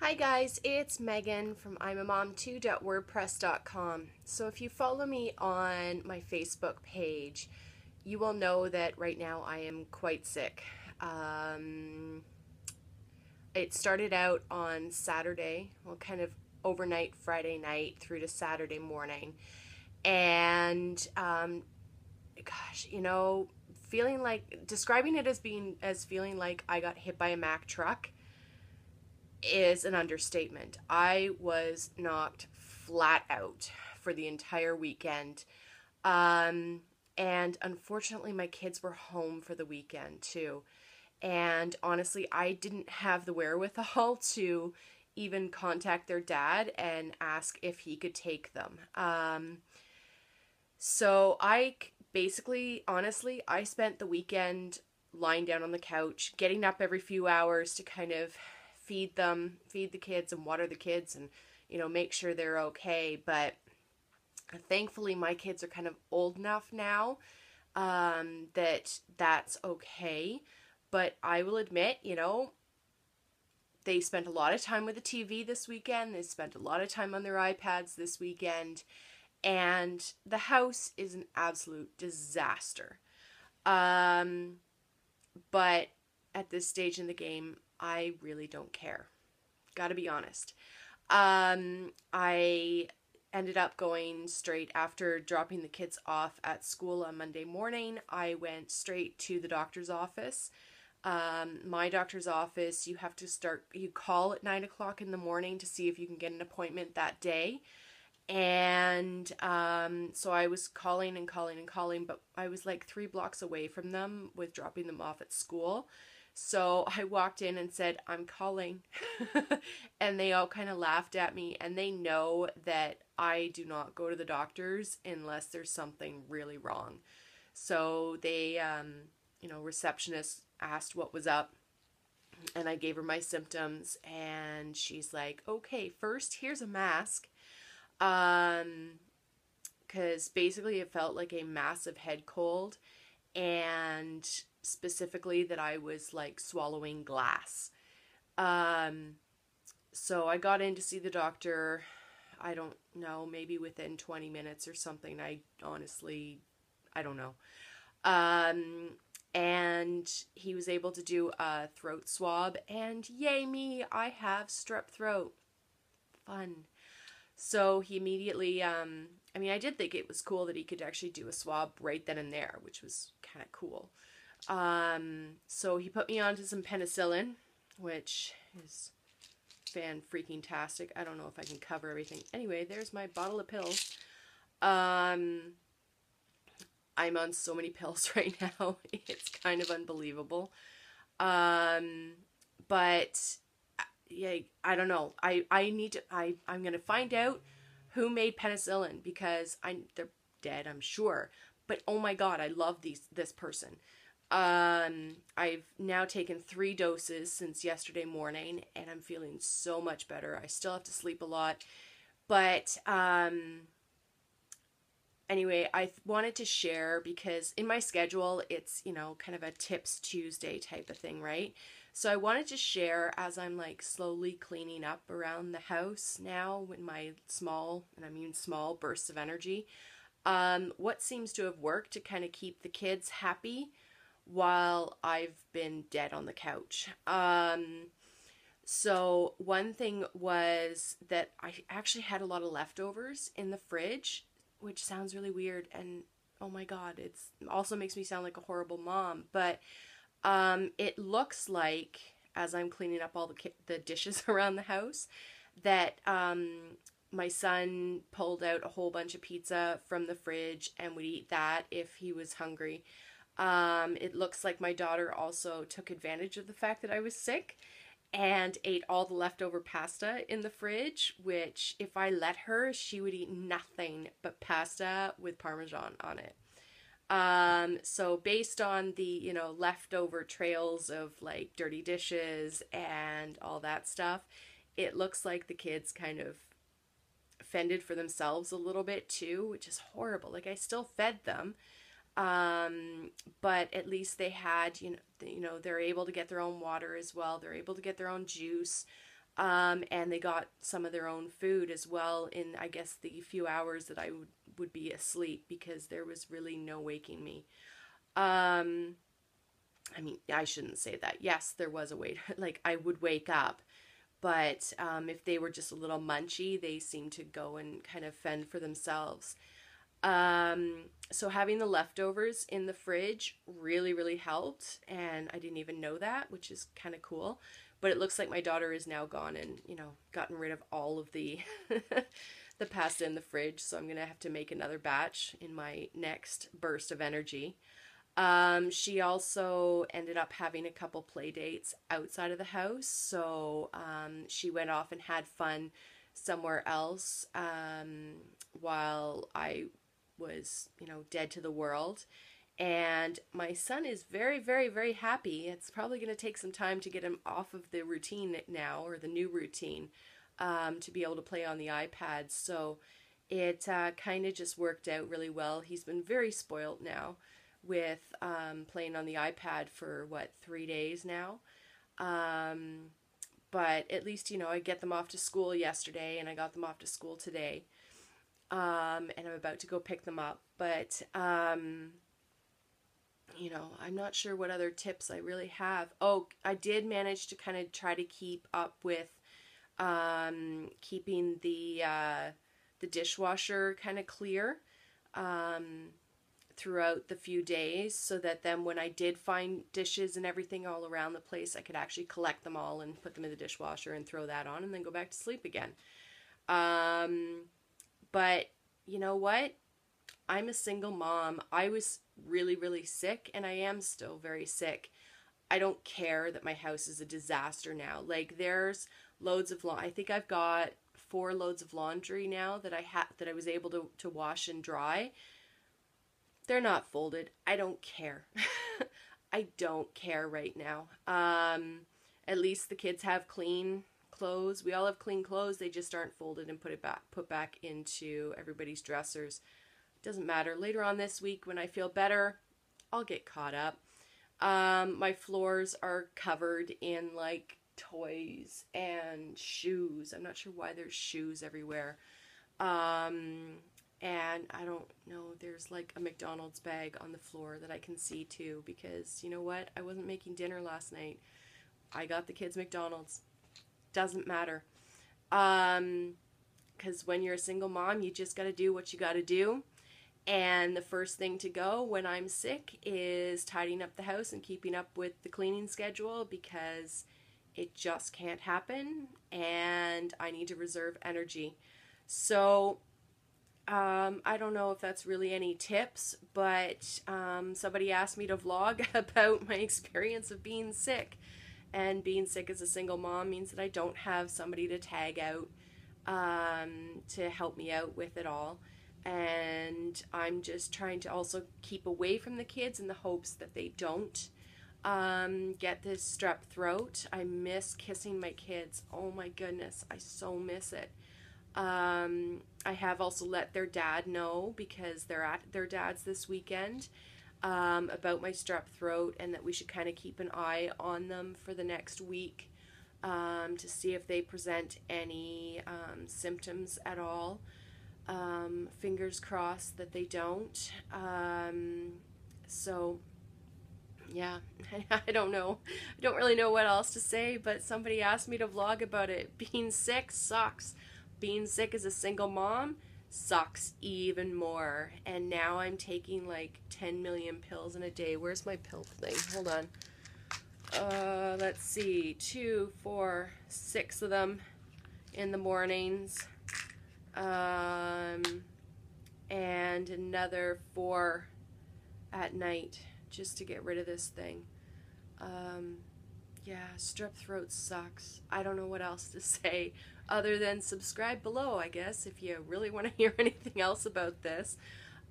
Hi guys, it's Megan from imamom2.wordpress.com. So if you follow me on my Facebook page, you will know that right now I am quite sick. It started out on Saturday, well, kind of overnight Friday night through to Saturday morning. And gosh, feeling like describing it as feeling like I got hit by a Mack truck is an understatement. I was knocked flat out for the entire weekend. Um, and unfortunately, my kids were home for the weekend too. And honestly, I didn't have the wherewithal to even contact their dad and ask if he could take them. So basically, honestly, I spent the weekend lying down on the couch, getting up every few hours to kind of feed the kids and water the kids and, make sure they're okay. But thankfully, my kids are kind of old enough now that that's okay. But I will admit, they spent a lot of time with the TV this weekend. They spent a lot of time on their iPads this weekend. And the house is an absolute disaster. But at this stage in the game, I really don't care. Gotta be honest. I ended up going straight after dropping the kids off at school on Monday morning. I went straight to the doctor's office. My doctor's office, you call at 9 o'clock in the morning to see if you can get an appointment that day. And so I was calling and calling and calling, but I was like 3 blocks away from them with dropping them off at school. So I walked in and said, "I'm calling." And they all kind of laughed at me, and they know that I do not go to the doctors unless there's something really wrong. So they, receptionist asked what was up, and I gave her my symptoms, and she's like, "Okay, first, here's a mask." Because basically it felt like a massive head cold, and specifically that I was like swallowing glass. So I got in to see the doctor, I don't know, maybe within 20 minutes or something. I don't know. And he was able to do a throat swab, and yay me, I have strep throat. Fun. So he immediately, I did think it was cool that he could actually do a swab right then and there, which was kind of cool. So he put me onto some penicillin, which is fan-freaking-tastic. I don't know if I can cover everything. Anyway, there's my bottle of pills. I'm on so many pills right now. It's kind of unbelievable. But yeah, I don't know. I'm gonna find out who made penicillin, because they're dead, I'm sure. But oh my god, I love this person. I've now taken 3 doses since yesterday morning, and I'm feeling so much better. I still have to sleep a lot, but anyway, I wanted to share because in my schedule it's, kind of a tips Tuesday type of thing, right? So I wanted to share as I'm like slowly cleaning up around the house now in my small, and I mean small, bursts of energy, what seems to have worked to kind of keep the kids happy while I've been dead on the couch. So one thing was that I actually had a lot of leftovers in the fridge, which sounds really weird, and oh my god, it also makes me sound like a horrible mom, but it looks like, as I'm cleaning up all the dishes around the house, that my son pulled out a whole bunch of pizza from the fridge and would eat that if he was hungry. It looks like my daughter also took advantage of the fact that I was sick and ate all the leftover pasta in the fridge, which if I let her, she would eat nothing but pasta with Parmesan on it. So based on the, leftover trails of like dirty dishes and all that stuff, it looks like the kids kind of fended for themselves a little bit too, which is horrible. Like, I still fed them, but at least they had, they're able to get their own water as well. They're able to get their own juice. And they got some of their own food as well in, I guess, the few hours that I would be asleep, because there was really no waking me. Um, I mean, I shouldn't say that. Yes, there was a way to, like, I would wake up, but if they were just a little munchy, they seemed to go and kind of fend for themselves. So having the leftovers in the fridge really, really helped, and I didn't even know that, which is kind of cool. But it looks like my daughter is now gone and, gotten rid of all of the the pasta in the fridge, so I'm gonna have to make another batch in my next burst of energy. She also ended up having a couple play dates outside of the house, so she went off and had fun somewhere else, while I was, dead to the world. And my son is very, very, very happy. It's probably going to take some time to get him off of the routine now, or the new routine, to be able to play on the iPad. So it kind of just worked out really well. He's been very spoiled now with playing on the iPad for 3 days now. But at least, I get them off to school yesterday, and I got them off to school today. And I'm about to go pick them up. But, I'm not sure what other tips I really have. Oh, I did manage to kind of try to keep up with keeping the dishwasher kind of clear throughout the few days, so that then when I did find dishes and everything all around the place, I could actually collect them all and put them in the dishwasher and throw that on and then go back to sleep again. But you know what? I'm a single mom. I was really, really sick, and I am still very sick. I don't care that my house is a disaster now. Like, there's loads of I think I've got 4 loads of laundry now that I was able to wash and dry. They're not folded. I don't care. I don't care right now. At least the kids have clean clothes. We all have clean clothes. They just aren't folded and put back into everybody's dressers. Doesn't matter. Later on this week, when I feel better, I'll get caught up. My floors are covered in like toys and shoes. I'm not sure why there's shoes everywhere. And I don't know, there's like a McDonald's bag on the floor that I can see too, because you know what? I wasn't making dinner last night. I got the kids McDonald's. Doesn't matter. Because when you're a single mom, you just got to do what you got to do. And the first thing to go when I'm sick is tidying up the house and keeping up with the cleaning schedule, because it just can't happen and I need to reserve energy. So I don't know if that's really any tips, but somebody asked me to vlog about my experience of being sick. And being sick as a single mom means that I don't have somebody to tag out to help me out with it all. And I'm just trying to also keep away from the kids in the hopes that they don't get this strep throat. I miss kissing my kids. Oh my goodness, I so miss it. I have also let their dad know, because they're at their dad's this weekend, about my strep throat, and that we should kind of keep an eye on them for the next week to see if they present any symptoms at all. Fingers crossed that they don't. So yeah, I don't know. I don't really know what else to say, but somebody asked me to vlog about it. Being sick sucks. Being sick as a single mom sucks even more. And now I'm taking like 10 million pills in a day. Where's my pill thing? Hold on. Let's see. 2, 4, 6 of them in the mornings. And another 4 at night, just to get rid of this thing. Yeah, strep throat sucks. I don't know what else to say other than subscribe below, I guess, if you really want to hear anything else about this.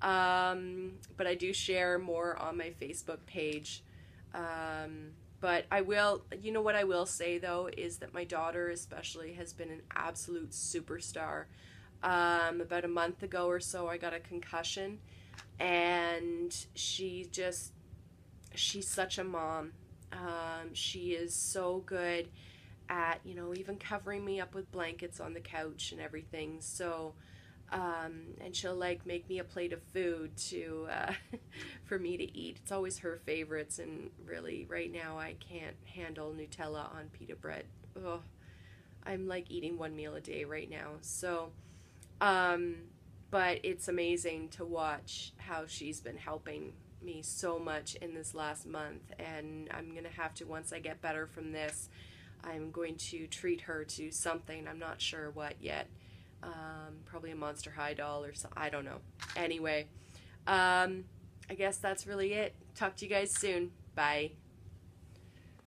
But I do share more on my Facebook page. But I will, you know what I will say though, is that my daughter especially has been an absolute superstar. About a month ago or so, I got a concussion, and she's such a mom. She is so good at, you know, even covering me up with blankets on the couch and everything. So, and she'll like make me a plate of food to for me to eat. It's always her favorites, and really right now I can't handle Nutella on pita bread. Ugh, I'm like eating one meal a day right now. So, um, but it's amazing to watch how she's been helping me so much in this last month, and I'm gonna have to, once I get better from this, I'm going to treat her to something. I'm not sure what yet. Probably a Monster High doll or something. I don't know. Anyway, I guess that's really it. Talk to you guys soon. Bye.